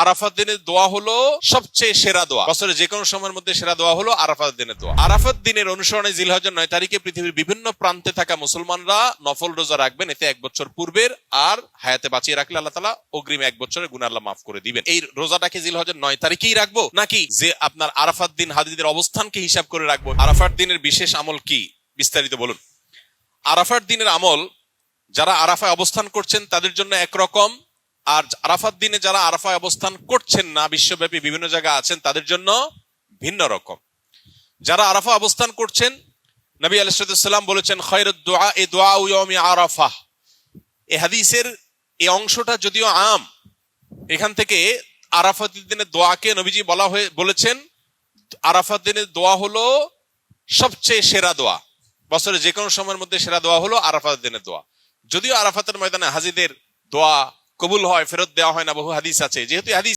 আরাফাত দিনের দোয়া হলো সবচেয়ে সেরা দোয়া। বছরে যে কোনো সময়ের মধ্যে সেরা দোয়া হলো আরাফাত দিনের দোয়া। আরাফাত দিনের অনুসরণে জিলহজের 9 তারিখে পৃথিবীর বিভিন্ন প্রান্তে থাকা মুসলমানরা নফল রোজা রাখবেন। এতে 1 বছর পূর্বের আর হায়াতে বাঁচিয়ে রাখলে আল্লাহ তাআলা অগ্রিম 1 বছরের গুনাহ আল্লাহ মাফ করে দিবেন। এই রোজাটাকে জিলহজের 9 তারিখেই রাখবো নাকি যে আপনার আরাফাত দিন হাজিদের অবস্থানকে হিসাব করে রাখবো? আরাফাত দিনের বিশেষ আমল কি বিস্তারিত বলুন। আরাফাত দিনের আমল, যারা আরাফায় অবস্থান করছেন তাদের জন্য একরকম, আর আরাফাত দিনে যারা আরাফায় অবস্থান করছেন না, বিশ্বব্যাপী বিভিন্ন জায়গায় আছেন, তাদের জন্য ভিন্ন রকম। যারা আরাফা অবস্থান করছেন, নবী আলাইহিস সালাম বলেছেন খায়রুদ দুআ দুআউ ইয়াউমি আরাফা। এই হাদিসের এই অংশটা যদিও আম, এখান থেকে আরাফাত দিনের দোয়াকে নবীজি বলেছেন আরাফাত দিনের দোয়া হলো সবচেয়ে সেরা দোয়া। বছরে যে কোনো সময়ের মধ্যে সেরা দোয়া হলো আরাফাত দিনের দোয়া। যদিও আরাফাতের ময়দানে হাজিদের দোয়া কবুল হয়, ফেরত দেওয়া হয় না, বহু হাদিস আছে। যেহেতু হাদিস